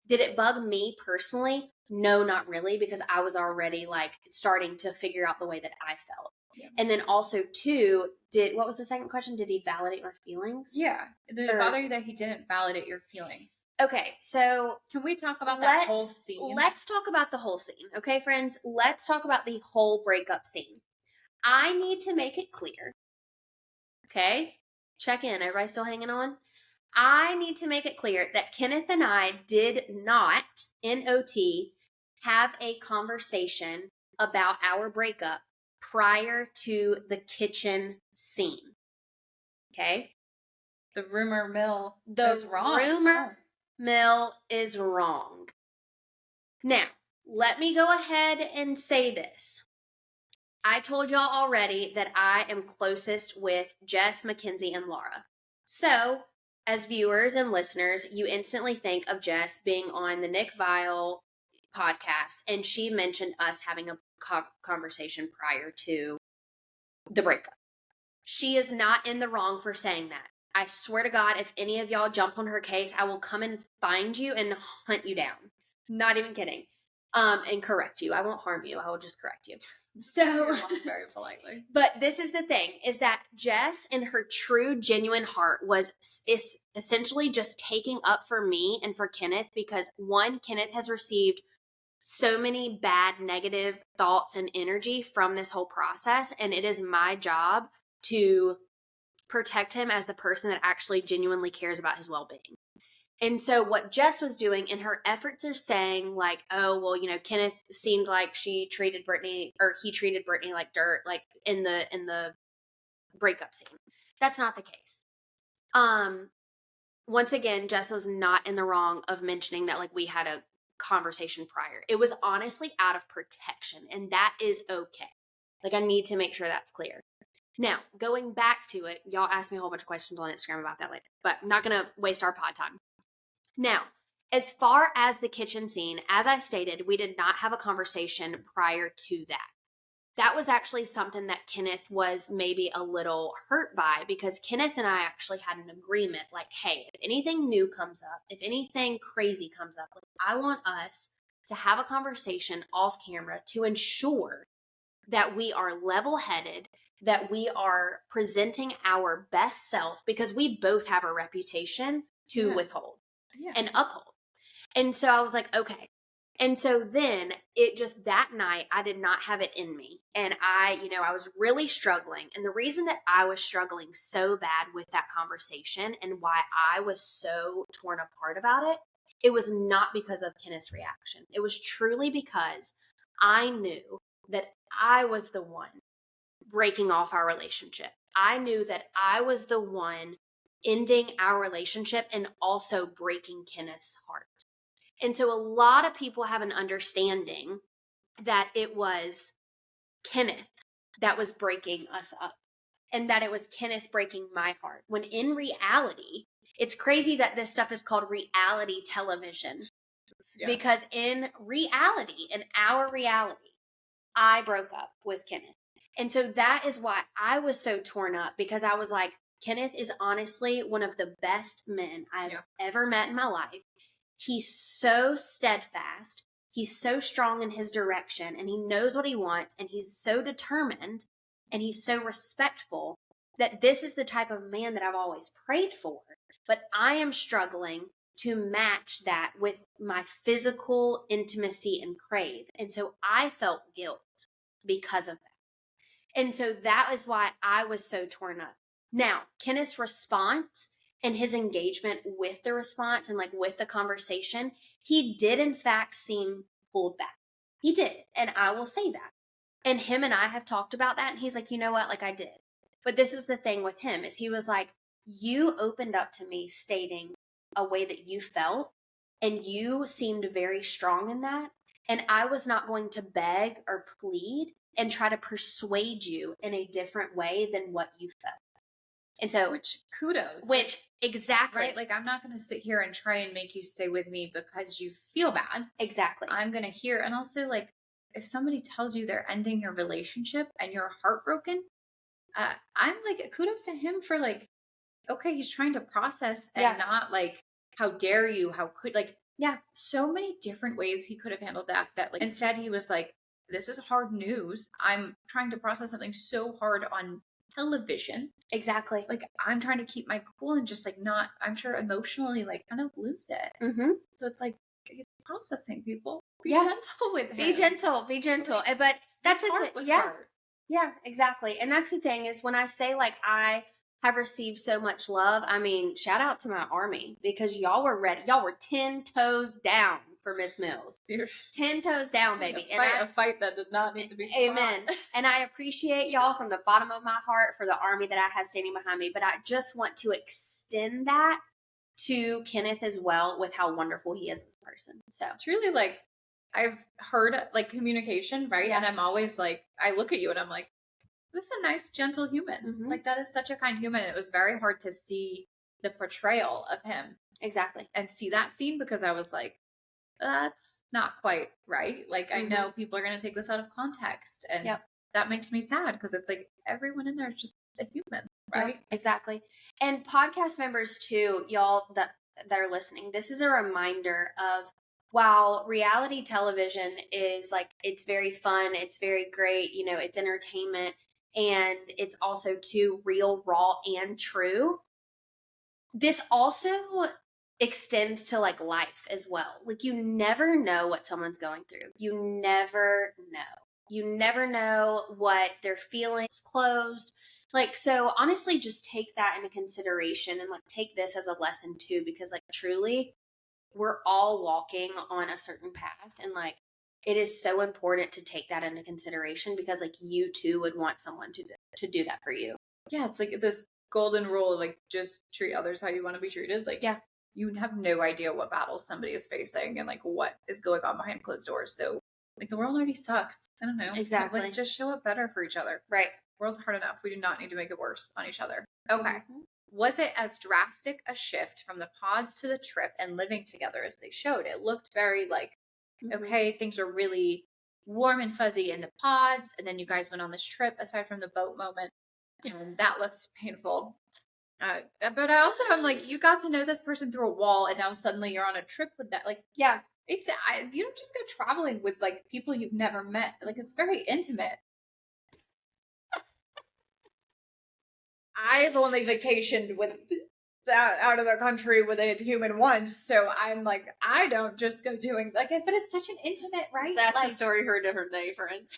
Did it bug me personally? No, not really, because I was already like starting to figure out the way that I felt. Yeah. And then also too, what was the second question? Did he validate my feelings? Yeah. Did it bother you that he didn't validate your feelings? Okay, so can we talk about that whole scene? Let's talk about the whole scene. Okay, friends, let's talk about the whole breakup scene. I need to make it clear. Okay, check in. Everybody still hanging on? I need to make it clear that Kenneth and I did not, NOT, have a conversation about our breakup prior to the kitchen scene. Okay? The rumor mill is wrong. Rumor mill is wrong. Now, let me go ahead and say this. I told y'all already that I am closest with Jess, Mackenzie, and Laura. So, as viewers and listeners, you instantly think of Jess being on the Nick Vile podcast, and she mentioned us having a conversation prior to the breakup. She is not in the wrong for saying that. I swear to God, if any of y'all jump on her case, I will come and find you and hunt you down. Not even kidding. And correct you. I won't harm you. I will just correct you. So very politely. But this is the thing, is that Jess, in her true, genuine heart, is essentially just taking up for me and for Kenneth, because one, Kenneth has received so many bad, negative thoughts and energy from this whole process, and it is my job to protect him as the person that actually genuinely cares about his well-being. And so what Jess was doing in her efforts of saying, like, oh, well, you know, Kenneth seemed like he treated Brittany like dirt, like in the breakup scene. That's not the case. Once again, Jess was not in the wrong of mentioning that, like, we had a conversation prior. It was honestly out of protection, and that is okay. Like, I need to make sure that's clear. Now, going back to it, y'all asked me a whole bunch of questions on Instagram about that later, but I'm not going to waste our pod time. Now, as far as the kitchen scene, as I stated, we did not have a conversation prior to that. That was actually something that Kenneth was maybe a little hurt by, because Kenneth and I actually had an agreement, like, hey, if anything new comes up, if anything crazy comes up, like, I want us to have a conversation off camera to ensure that we are level-headed, that we are presenting our best self, because we both have a reputation to withhold and uphold. And so I was like, okay. And so then it just, that night, I did not have it in me. And I was really struggling. And the reason that I was struggling so bad with that conversation and why I was so torn apart about it, it was not because of Kenneth's reaction. It was truly because I knew that I was the one breaking off our relationship. I knew that I was the one ending our relationship and also breaking Kenneth's heart. And so a lot of people have an understanding that it was Kenneth that was breaking us up, and that it was Kenneth breaking my heart. When in reality, it's crazy that this stuff is called reality television. Yeah. Because in reality, in our reality, I broke up with Kenneth. And so that is why I was so torn up, because I was like, Kenneth is honestly one of the best men I've ever met in my life. He's so steadfast. He's so strong in his direction, and he knows what he wants, and he's so determined, and he's so respectful, that this is the type of man that I've always prayed for. But I am struggling to match that with my physical intimacy and crave. And so I felt guilt because of that. And so that is why I was so torn up. Now, Kenneth's response and his engagement with the response and like with the conversation, he did in fact seem pulled back. He did. And I will say that. And him and I have talked about that. And he's like, you know what? Like, I did. But this is the thing with him, is he was like, you opened up to me stating a way that you felt, and you seemed very strong in that. And I was not going to beg or plead and try to persuade you in a different way than what you felt. And so, which kudos. Which, exactly. Right? Like, I'm not going to sit here and try and make you stay with me because you feel bad. Exactly. I'm going to hear. And also, like, if somebody tells you they're ending your relationship and you're heartbroken, I'm like, kudos to him for like, okay, he's trying to process and not like, how dare you? How could, like, so many different ways he could have handled that. That like, instead he was like, this is hard news. I'm trying to process something so hard on television. Exactly. Like, I'm trying to keep my cool and just like not, I'm sure emotionally like kind of lose it. Mm-hmm. So it's like, he's processing, people. Be gentle with him. Be gentle. Like, but that's the thing. Yeah, exactly. And that's the thing, is when I say like I have received so much love, I mean, shout out to my army, because y'all were ready. Y'all were 10 toes down for Miss Mills. You're 10 toes down, baby. a fight that did not need to be amen. fought. And I appreciate y'all from the bottom of my heart for the army that I have standing behind me. But I just want to extend that to Kenneth as well with how wonderful he is as a person. So Truly, like, I've heard like communication, right? Yeah. And I'm always like, I look at you and I'm like, this is a nice, gentle human. Mhm. Like, that is such a kind human. It was very hard to see the portrayal of him exactly. and see that scene because I was like, that's not quite right. Like, I know people are going to take this out of context. And that makes me sad because it's like everyone in there is just a human, right? Yep, exactly. And podcast members too, y'all that are listening, this is a reminder of while reality television is like, it's very fun, it's very great, you know, it's entertainment, and it's also too real, raw, and true. This also extends to like life as well. Like, you never know what someone's going through. You never know. You never know what they're feeling. It's closed. Like, so honestly, just take that into consideration and like take this as a lesson too, because like truly we're all walking on a certain path, and like it is so important to take that into consideration because like you too would want someone to do that for you. Yeah, it's like this golden rule of like just treat others how you want to be treated. Like, yeah, you have no idea what battles somebody is facing and like what is going on behind closed doors. So like the world already sucks. I don't know. exactly. Like, just show up better for each other. Right. World's hard enough. We do not need to make it worse on each other. Okay. Was it as drastic a shift from the pods to the trip and living together as they showed? It looked very like, okay, things were really warm and fuzzy in the pods, and then you guys went on this trip aside from the boat moment, and that looked painful. But I also am like, you got to know this person through a wall, and now suddenly you're on a trip with that. Like, yeah, you don't just go traveling with like people you've never met. Like, it's very intimate. I've only vacationed with out of the country with a human once, so I'm like, I don't just go doing like it, but it's such an intimate, right? That's like, a story for a different day, friends.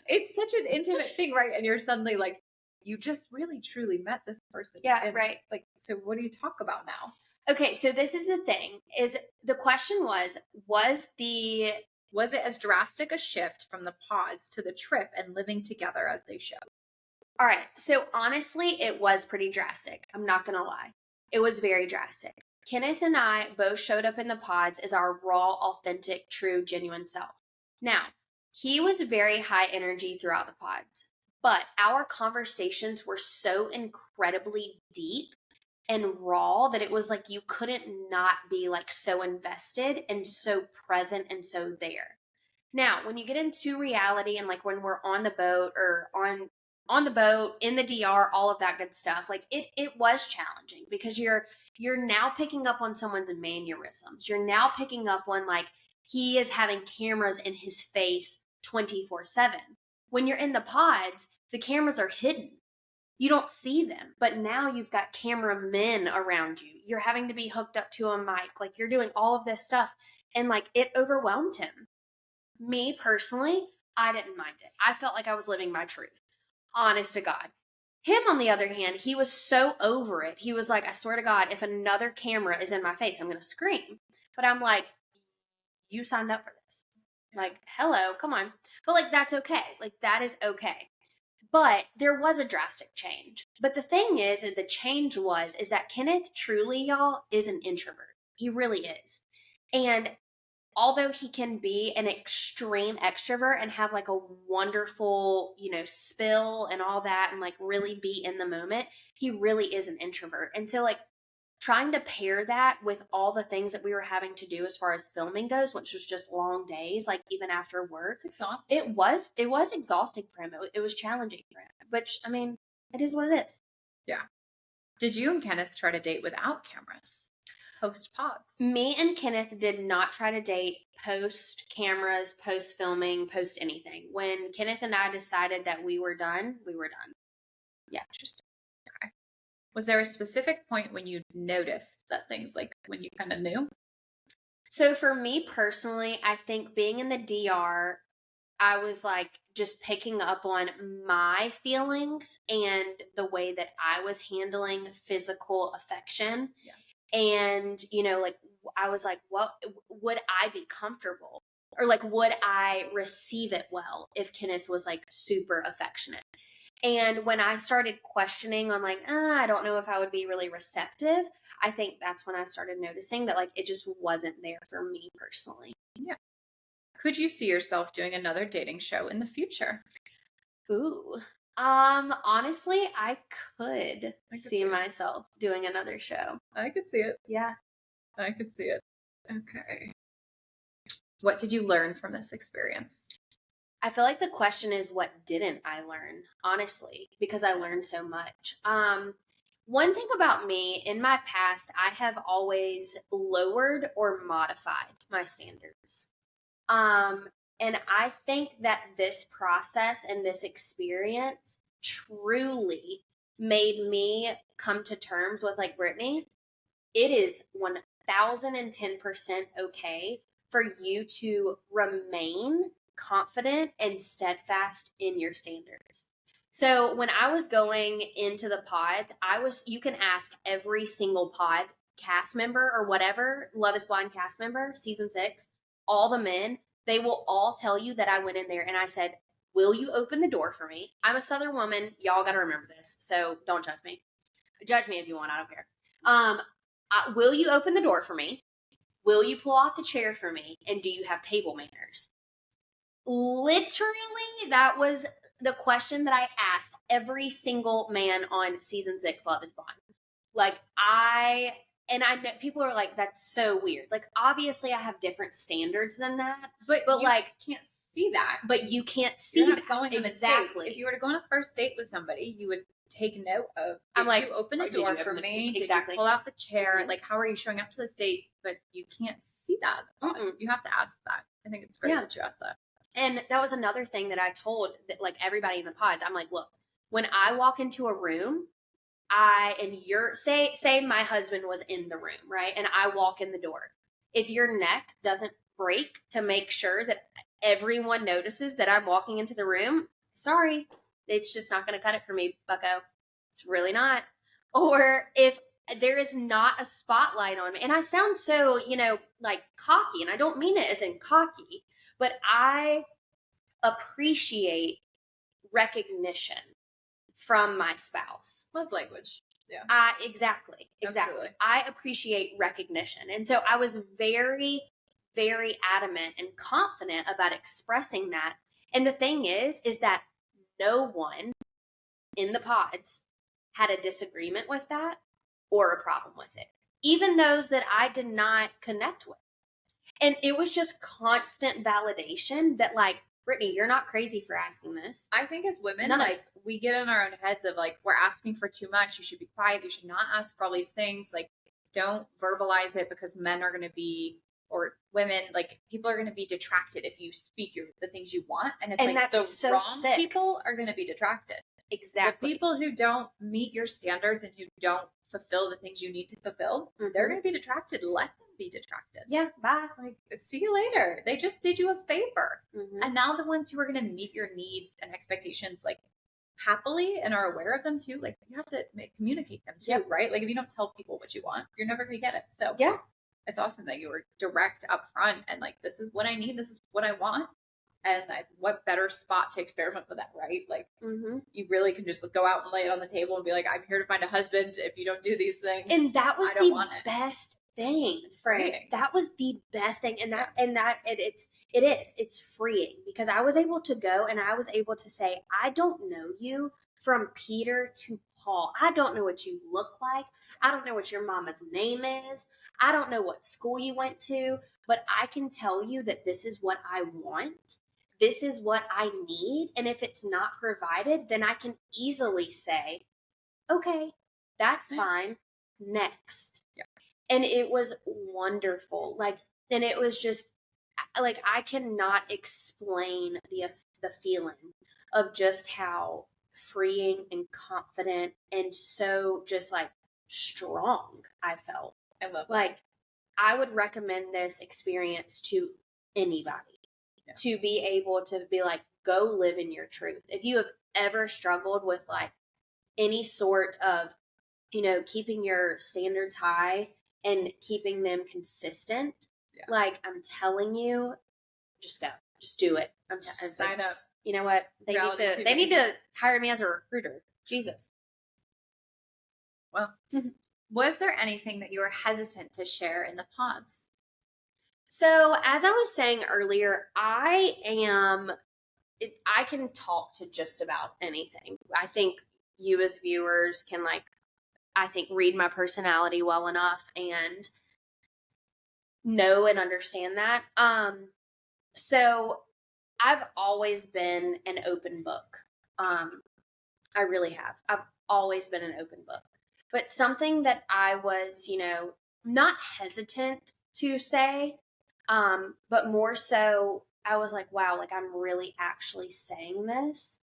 It's such an intimate thing, right? And you're suddenly like, you just really truly met this person. Yeah, and, right. Like, so what do you talk about now? Okay, so this is the thing, is the question was it as drastic a shift from the pods to the trip and living together as they showed? All right, so honestly, it was pretty drastic. I'm not going to lie. It was very drastic. Kenneth and I both showed up in the pods as our raw, authentic, true, genuine self. Now, he was very high energy throughout the pods, but our conversations were so incredibly deep and raw that it was like you couldn't not be like so invested and so present and so there. Now, when you get into reality and like when we're on the boat or on the boat, in the DR, all of that good stuff, like it was challenging because you're now picking up on someone's mannerisms. You're now picking up on like he is having cameras in his face 24/7. When you're in the pods, the cameras are hidden. You don't see them, but now you've got cameramen around you. You're having to be hooked up to a mic. Like, you're doing all of this stuff, and like it overwhelmed him. Me personally, I didn't mind it. I felt like I was living my truth. Honest to God. Him, on the other hand, he was so over it. He was like, I swear to God, if another camera is in my face, I'm going to scream. But I'm like, you signed up for this. Like, hello, come on. But like, that's okay. Like, that is okay. But there was a drastic change. But the thing is the change is that Kenneth truly, y'all, is an introvert. He really is. And although he can be an extreme extrovert and have like a wonderful, spill and all that and like really be in the moment, he really is an introvert. And so like trying to pair that with all the things that we were having to do as far as filming goes, which was just long days, like even after work. It's exhausting. It was exhausting for him. It was challenging for him, which, I mean, it is what it is. Yeah. Did you and Kenneth try to date without cameras? Post pods? Me and Kenneth did not try to date post cameras, post filming, post anything. When Kenneth and I decided that we were done, we were done. Yeah. Interesting. Okay. Was there a specific point when you noticed that things, like when you kind of knew? So for me personally, I think being in the DR, I was like just picking up on my feelings and the way that I was handling physical affection. Yeah. And, like I was like, what would I be comfortable? Or like, would I receive it well if Kenneth was like super affectionate? And when I started questioning on like, I don't know if I would be really receptive, I think that's when I started noticing that like it just wasn't there for me personally. Yeah. Could you see yourself doing another dating show in the future? Ooh. Honestly, I could see myself doing another show. I could see it. Yeah. I could see it. Okay. What did you learn from this experience? I feel like the question is, what didn't I learn? Honestly, because I learned so much. One thing about me in my past, I have always lowered or modified my standards. And I think that this process and this experience truly made me come to terms with like, Brittany, it is 1010% okay for you to remain confident and steadfast in your standards. So when I was going into the pods, you can ask every single pod cast member or whatever, Love is Blind cast member, season 6, all the men, they will all tell you that I went in there and I said, will you open the door for me? I'm a Southern woman. Y'all got to remember this. So don't judge me. Judge me if you want. I don't care. Will you open the door for me? Will you pull out the chair for me? And do you have table manners? Literally, that was the question that I asked every single man on season 6, Love is Blind. Like, I know people are like, that's so weird. Like, obviously, I have different standards than that. But you like, can't see that. But you can't see You're not that. going on exactly. If you were to go on a first date with somebody, you would take note of, I'm like, you open the door for me? Exactly. Did you pull out the chair? Like, how are you showing up to this date? But you can't see that. You have to ask that. I think it's great that you asked that. And that was another thing that I told that, like, everybody in the pods. I'm like, look, when I walk into a room, say my husband was in the room, right? And I walk in the door. If your neck doesn't break to make sure that everyone notices that I'm walking into the room, sorry, it's just not going to cut it for me, bucko. It's really not. Or if there is not a spotlight on me, and I sound so, like cocky, and I don't mean it as in cocky, but I appreciate recognition from my spouse. Love language. Yeah. Exactly. Absolutely. I appreciate recognition. And so I was very, very adamant and confident about expressing that. And the thing is that no one in the pods had a disagreement with that or a problem with it. Even those that I did not connect with. And it was just constant validation that, like, Brittany, you're not crazy for asking this. I think as women, we get in our own heads of like, we're asking for too much. You should be quiet. You should not ask for all these things. Like, don't verbalize it because men are going to be, or women, like, people are going to be detracted if you speak the things you want. And it's like the so wrong sick. People are going to be detracted. Exactly. The people who don't meet your standards and who don't fulfill the things you need to fulfill, they're going to be detracted. Let them be detracted. Yeah, bye. Like, see you later. They just did you a favor. And now the ones who are going to meet your needs and expectations, like, happily and are aware of them too, like, you have to communicate them too, right? Like, if you don't tell people what you want, you're never going to get it. So yeah, it's awesome that you were direct up front and like, this is what I need. This is what I want. And what better spot to experiment with that, right? Like, you really can just go out and lay it on the table and be like, I'm here to find a husband if you don't do these things. And that was the best thing. It's freeing. That was the best thing. And it's freeing because I was able to go and I was able to say, I don't know you from Peter to Paul. I don't know what you look like. I don't know what your mama's name is. I don't know what school you went to, but I can tell you that this is what I want. This is what I need. And if it's not provided, then I can easily say, okay, that's fine. Next. Yeah. And it was wonderful. Like, and it was just like, I cannot explain the feeling of just how freeing and confident and so just like strong I felt. I love that. Like, I would recommend this experience to anybody. To be able to be like, go live in your truth. If you have ever struggled with like any sort of, keeping your standards high and keeping them consistent. Yeah. Like, I'm telling you, just go. Just do it. Sign up. You know what? They need to hire me as a recruiter. Jesus. Well, was there anything that you were hesitant to share in the pods? So, as I was saying earlier, I can talk to just about anything. I think you as viewers can, like, I think, read my personality well enough and know and understand that. So I've always been an open book. I really have. I've always been an open book. But something that I was, not hesitant to say, but more so I was like, wow, like I'm really actually saying this,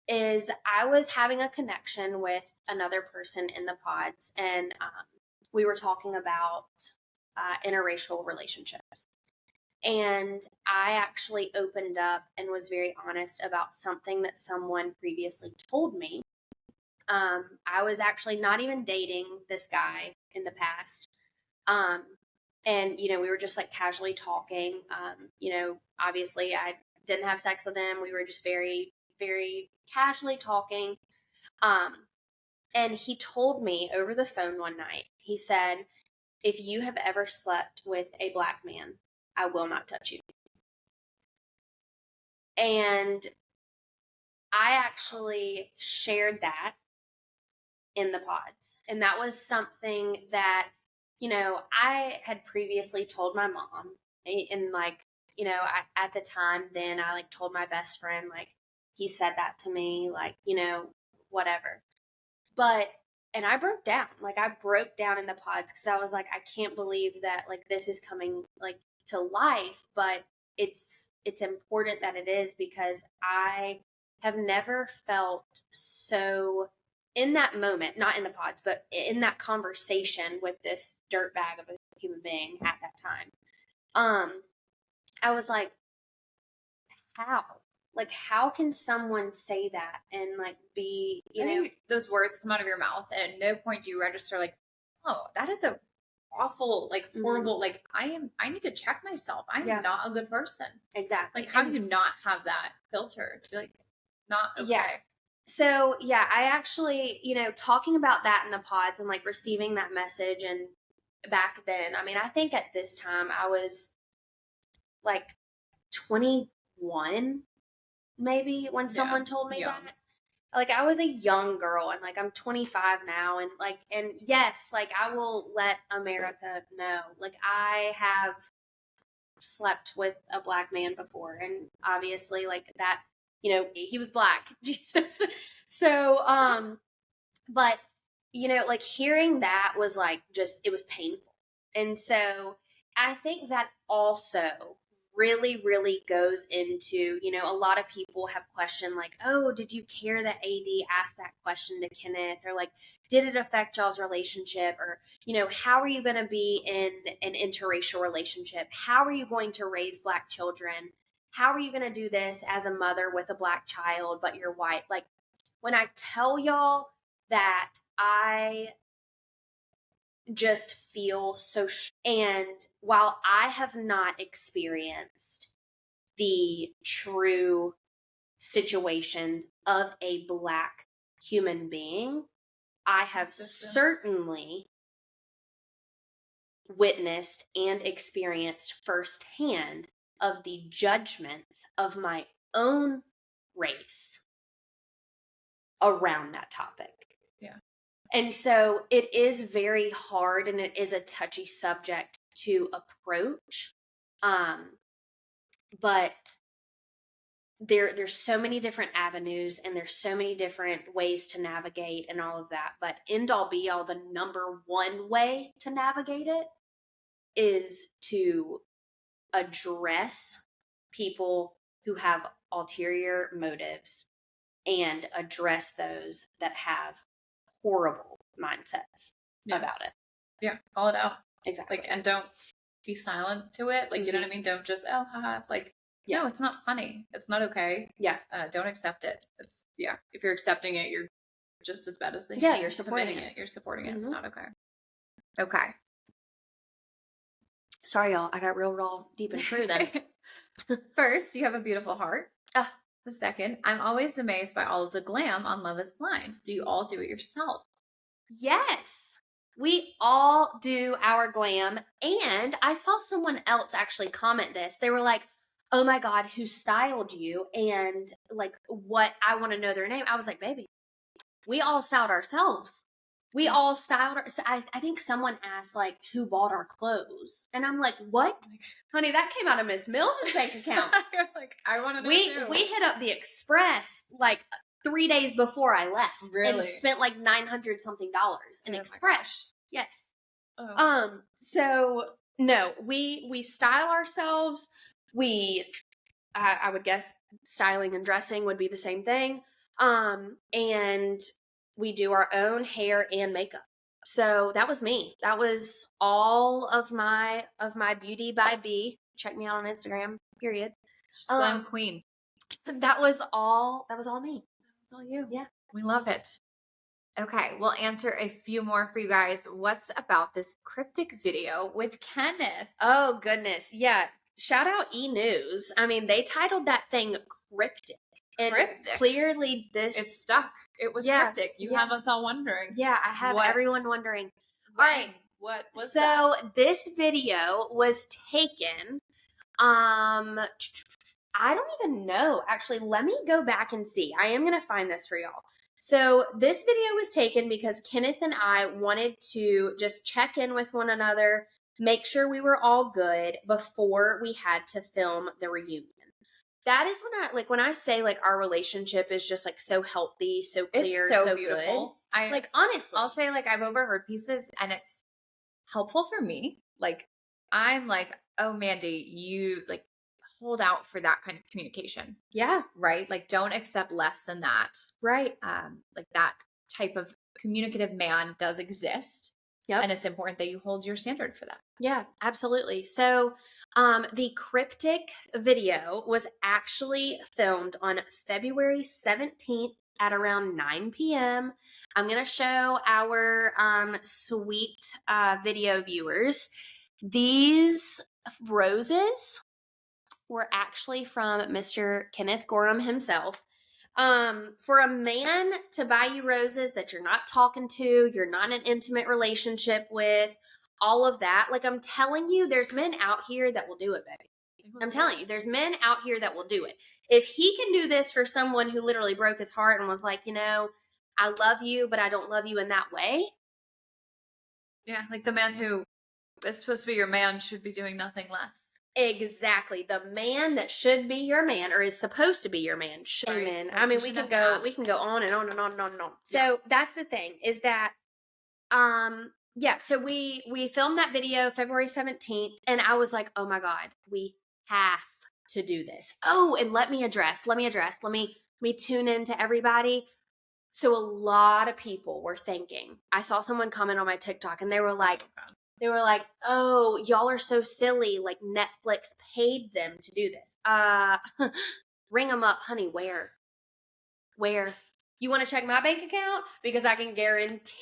is I was having a connection with another person in the pods, and we were talking about interracial relationships. And I actually opened up and was very honest about something that someone previously told me. I was actually not even dating this guy in the past. And, we were just like casually talking. Obviously I didn't have sex with him. We were just very, very casually talking. And he told me over the phone one night, he said, if you have ever slept with a black man, I will not touch you. And I actually shared that in the pods. And that was something that, I had previously told my mom. And at the time then I like told my best friend, like, he said that to me, like, whatever. And I broke down. Like, I broke down in the pods because I was like, I can't believe that, like, this is coming, like, to life. But it's important that it is, because I have never felt so, in that moment, not in the pods, but in that conversation with this dirtbag of a human being at that time, I was like, how? Like, how can someone say that and, like, be, those words come out of your mouth, and at no point do you register, like, oh, that is a awful, like, horrible, like, I need to check myself. I am not a good person. Exactly. Like, how do you not have that filter to be like, not okay? Yeah. So, I actually, talking about that in the pods and, like, receiving that message, and back then, I mean, I think at this time I was, like, 21, maybe, when someone told me that. Like, I was a young girl, and, like, I'm 25 now, and, like, and yes, like, I will let America know, like, I have slept with a black man before, and obviously, like, that, he was black. Jesus. So, but, like, hearing that was, like, just, it was painful. And so I think that also really, really goes into, a lot of people have questioned, like, oh, did you care that AD asked that question to Kenneth? Or, like, did it affect y'all's relationship? Or, how are you going to be in an interracial relationship? How are you going to raise black children? How are you going to do this as a mother with a black child, but you're white? Like, when I tell y'all that I just feel so, and while I have not experienced the true situations of a black human being, I have certainly witnessed and experienced firsthand of the judgments of my own race around that topic. Yeah. And so it is very hard, and it is a touchy subject to approach. But there's so many different avenues, and there's so many different ways to navigate and all of that. But end all be all, the number one way to navigate it is to address people who have ulterior motives, and address those that have horrible mindsets about it. Yeah, call it out. Exactly. Like, and don't be silent to it. Like, you know what I mean? Don't just, oh, haha. Like, no, it's not funny. It's not okay. Yeah. Don't accept it. It's, if you're accepting it, you're just as bad as they you're supporting it. You're supporting it. It's not okay. Okay. Sorry, y'all. I got real raw, deep and true then. First, you have a beautiful heart. Ah. The second, I'm always amazed by all of the glam on Love is Blind. Do you all do it yourself? Yes. We all do our glam. And I saw someone else actually comment this. They were like, oh my God, who styled you? And like, what, I want to know their name. I was like, baby, we all styled ourselves. We all styled. I think someone asked like, who bought our clothes? And I'm like, what? Honey, that came out of Miss Mills's bank account. You're like, I want to know too. We hit up the Express like 3 days before I left. Really? And spent like $900 something in Express. Yes. Oh. So no, we style ourselves. I would guess styling and dressing would be the same thing. And we do our own hair and makeup. So that was me. That was all of my beauty by B. Check me out on Instagram, period. Just glam queen. That was all me. That's all you. Yeah. We love it. Okay, we'll answer a few more for you guys. What's about this cryptic video with Kenneth? Oh, goodness. Yeah. Shout out E! News. I mean, they titled that thing Cryptic. And clearly It's stuck. It was cryptic. You have us all wondering. Yeah, I have everyone wondering. All right. What was that? So this video was taken, I don't even know. Actually, let me go back and see. I am going to find this for y'all. So this video was taken because Kenneth and I wanted to just check in with one another, make sure we were all good before we had to film the reunion. That is when I say like our relationship is just like so healthy, so clear, it's so beautiful. Good. Like honestly, I'll say like I've overheard pieces and it's helpful for me. Like I'm like, oh Mandy, you like hold out for that kind of communication. Yeah. Right? Like don't accept less than that. Right. Like that type of communicative man does exist. Yep. And it's important that you hold your standard for that. Yeah, absolutely. So the cryptic video was actually filmed on February 17th at around 9 p.m. I'm going to show our sweet video viewers. These roses were actually from Mr. Kenneth Gorham himself. For a man to buy you roses that you're not talking to, you're not in an intimate relationship with, all of that. Like I'm telling you, there's men out here that will do it, baby. I'm telling you, there's men out here that will do it. If he can do this for someone who literally broke his heart and was like, you know, I love you, but I don't love you in that way. Yeah, like the man who is supposed to be your man should be doing nothing less. Exactly. The man that should be your man or is supposed to be your man. Amen. Like I mean, we can go on and on and on and on and on. So that's the thing is that, yeah, so we filmed that video February 17th and I was like, oh my God, we have to do this. Oh, and let me tune in to everybody. So a lot of people were thinking, I saw someone comment on my TikTok and they were like, oh, y'all are so silly. Like Netflix paid them to do this. Ring them up, honey. Where? You want to check my bank account? Because I can guarantee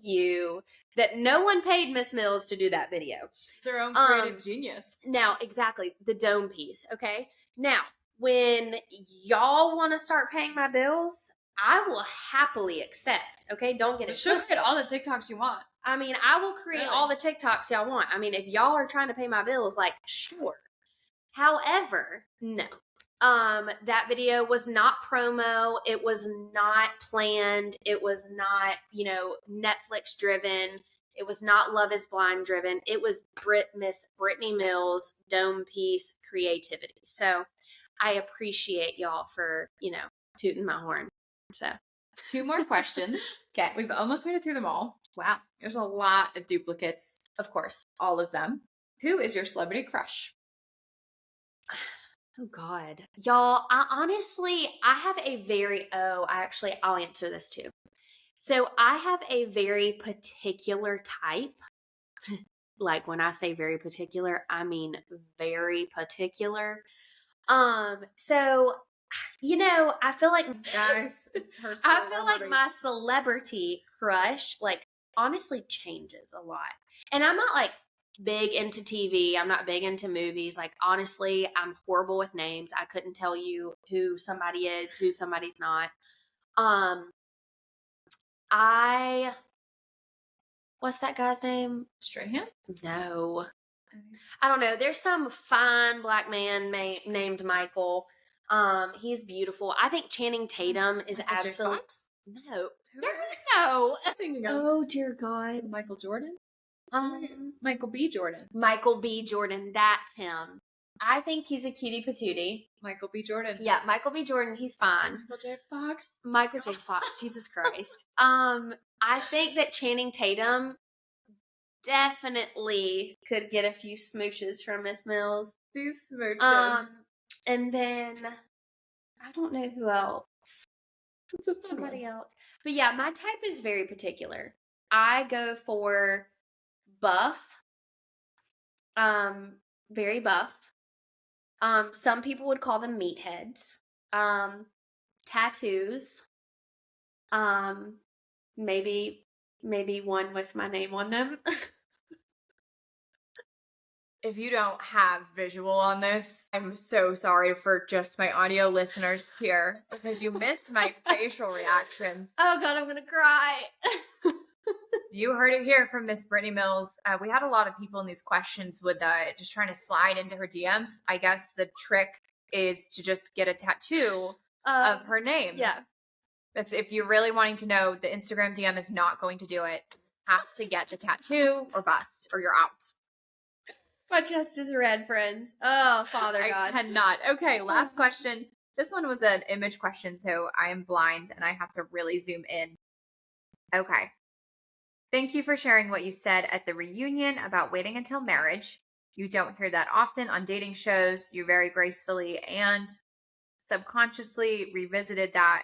you that no one paid Miss Mills to do that video. It's their own creative genius. Now, exactly. The dome piece. Okay. Now, when y'all want to start paying my bills, I will happily accept. Okay. Don't get it twisted. Should get all the TikToks you want. I mean, I will create all the TikToks y'all want. I mean, if y'all are trying to pay my bills, like, sure. However, no. That video was not promo. It was not planned. It was not, Netflix driven. It was not Love is Blind driven. It was Miss Brittany Mills' dome piece creativity. So I appreciate y'all for, tooting my horn. So 2 more questions. Okay. We've almost made it through them all. Wow. There's a lot of duplicates. Of course. All of them. Who is your celebrity crush? Oh God. Y'all, I'll have a very, I'll answer this too. So I have a very particular type. Like when I say very particular, I mean very particular. So I feel like guys, it's her. I feel like my celebrity crush, like honestly changes a lot. And I'm not like big into TV. I'm not big into movies. Like, honestly, I'm horrible with names. I couldn't tell you who somebody is, who somebody's not. What's that guy's name? Strahan? No. I don't know. There's some fine black man named Michael. He's beautiful. I think Channing Tatum is absolutely. No. No. Oh, dear God. Michael Jordan? Michael B. Jordan. Michael B. Jordan. That's him. I think he's a cutie patootie. Michael B. Jordan. Yeah, Michael B. Jordan. He's fine. Michael J. Fox. Jesus Christ. I think that Channing Tatum definitely could get a few smooches from Miss Mills. Few smooches. And then I don't know who else. Somebody else. But yeah, my type is very particular. I go for buff. Very buff. Some people would call them meatheads. Tattoos. Maybe one with my name on them. If you don't have visual on this, I'm so sorry for just my audio listeners here because you missed my facial reaction. Oh God, I'm gonna cry. You heard it here from Miss Brittany Mills. We had a lot of people in these questions with just trying to slide into her DMs. I guess the trick is to just get a tattoo of her name. Yeah. That's if you're really wanting to know, the Instagram DM is not going to do it. Have to get the tattoo or bust or you're out. My chest is red, friends. Oh, Father God. I cannot. Okay, last question. This one was an image question, so I am blind and I have to really zoom in. Okay. Thank you for sharing what you said at the reunion about waiting until marriage. You don't hear that often on dating shows. You very gracefully and subconsciously revisited that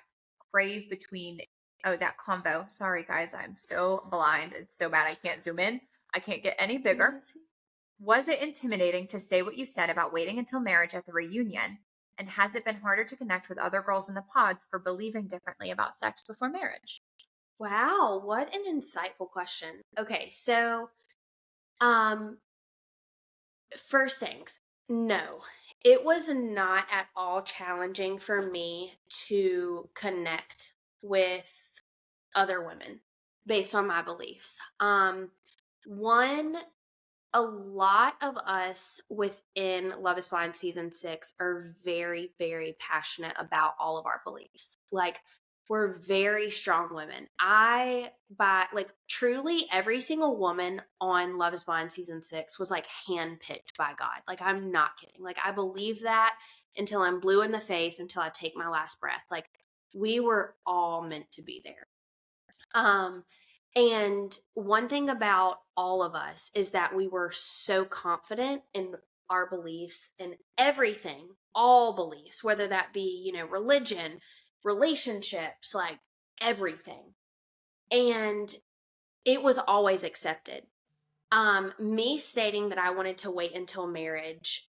crave between, that combo. Sorry, guys. I'm so blind. It's so bad I can't zoom in. I can't get any bigger. Was it intimidating to say what you said about waiting until marriage at the reunion? And has it been harder to connect with other girls in the pods for believing differently about sex before marriage? Wow, what an insightful question. Okay, so first things, no. It was not at all challenging for me to connect with other women based on my beliefs. A lot of us within Love is Blind season 6 are very, very passionate about all of our beliefs. Like, we're very strong women. Truly every single woman on Love is Blind season 6 was like handpicked by God. Like, I'm not kidding. Like, I believe that until I'm blue in the face, until I take my last breath. Like, we were all meant to be there. And one thing about all of us is that we were so confident in our beliefs and everything, all beliefs, whether that be, religion, relationships, like everything. And it was always accepted. Me stating that I wanted to wait until marriage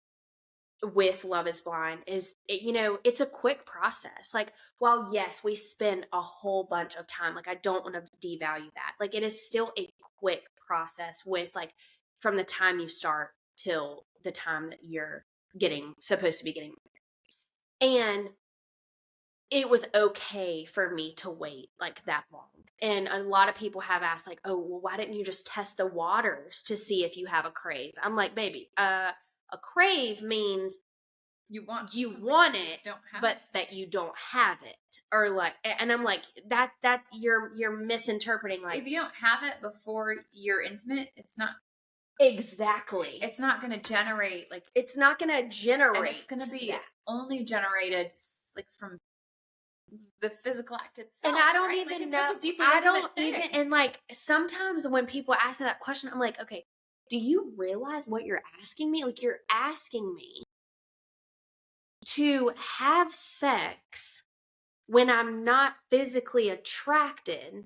with Love is Blind it's a quick process. Like, while yes, we spend a whole bunch of time, like, I don't want to devalue that. Like, it is still a quick process with, like, from the time you start till the time that you're supposed to be getting married. And it was okay for me to wait like that long. And a lot of people have asked, like, oh, well, why didn't you just test the waters to see if you have a crave? I'm like, baby, a crave means you want it, but that you don't have it, or like, and I'm like, that you're misinterpreting. Like, if you don't have it before you're intimate, it's not exactly. It's not going to generate like. It's not going to generate. And it's going to be only generated like from the physical act itself. And I don't even know. I don't even. And like, sometimes when people ask me that question, I'm like, okay, do you realize what you're asking me? Like, you're asking me to have sex when I'm not physically attracted,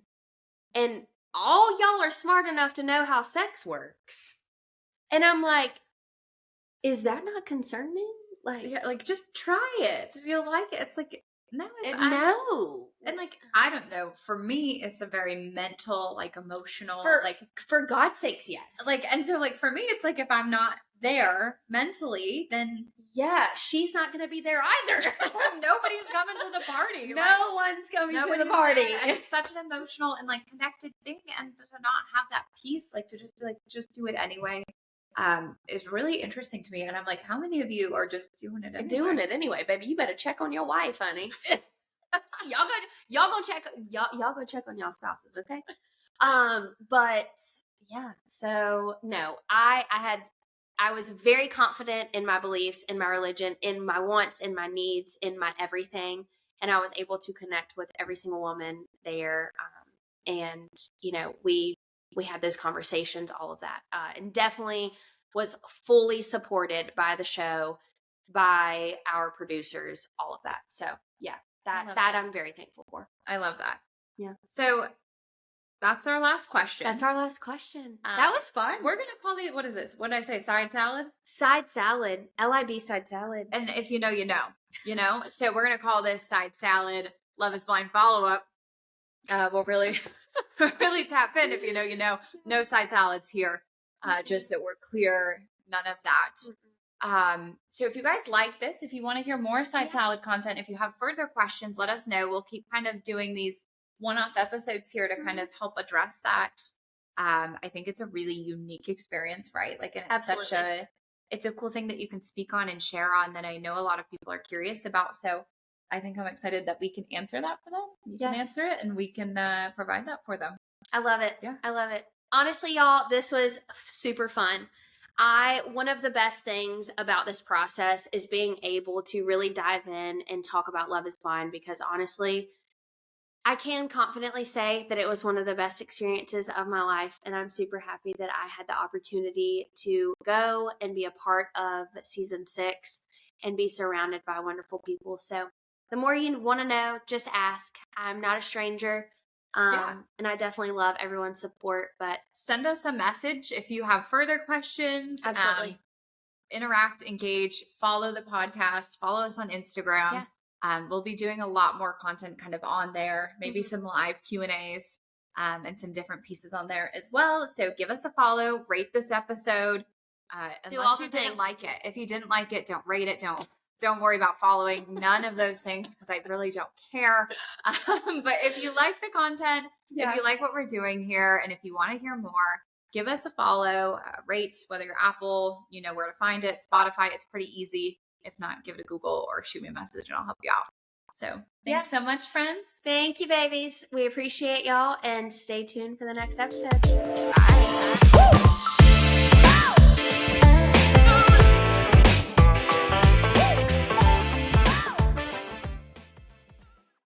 and all y'all are smart enough to know how sex works. And I'm like, is that not concerning? Like, yeah, like, just try it. You'll like it. It's like, No, no. And like, I don't know. For me, it's a very mental, like emotional, for God's sakes, yes. Like, and so like for me, it's like if I'm not there mentally, then yeah, she's not going to be there either. Nobody's coming to the party. No one's coming to the party. It's such an emotional and like connected thing, and to not have that peace, like to just be like, just do it anyway. Is really interesting to me. And I'm like, how many of you are just doing it anyway? Doing it anyway, baby. You better check on your wife, honey. y'all go check on y'all spouses, okay? But yeah, so no, I was very confident in my beliefs, in my religion, in my wants, in my needs, in my everything. And I was able to connect with every single woman there. And, you know, we had those conversations, all of that. And definitely was fully supported by the show, by our producers, all of that. So yeah, that I'm very thankful for. I love that. Yeah. So that's our last question. That was fun. We're going to call it, what is this? What did I say? Side salad? Side salad. LIB side salad. And if you know, you know. So we're going to call this side salad, Love is Blind follow-up. We'll really tap in. If you know, you know. No side salads here. Just that we're clear. None of that. So if you guys like this, if you want to hear more side salad content, if you have further questions, let us know. We'll keep kind of doing these one-off episodes here to kind of help address that. I think it's a really unique experience, right? Like, and it's it's a cool thing that you can speak on and share on that I know a lot of people are curious about. So I think I'm excited that we can answer that for them. You can answer it, and we can provide that for them. I love it. Yeah. I love it. Honestly, y'all, this was super fun. One of the best things about this process is being able to really dive in and talk about Love is Blind, because honestly, I can confidently say that it was one of the best experiences of my life, and I'm super happy that I had the opportunity to go and be a part of season 6 and be surrounded by wonderful people. So the more you want to know, just ask. I'm not a stranger, and I definitely love everyone's support. But send us a message if you have further questions. Absolutely. Interact, engage, follow the podcast, follow us on Instagram. Yeah. We'll be doing a lot more content kind of on there, maybe some live Q&As, and some different pieces on there as well. So give us a follow, rate this episode, unless you didn't like it. If you didn't like it, don't rate it. Don't worry about following, none of those things, because I really don't care. But if you like the content, if you like what we're doing here, and if you want to hear more, give us a follow, rate, whether you're Apple, you know where to find it, Spotify, it's pretty easy. If not, give it a Google or shoot me a message and I'll help you out. So thanks so much, friends. Thank you, babies. We appreciate y'all, and stay tuned for the next episode. Bye.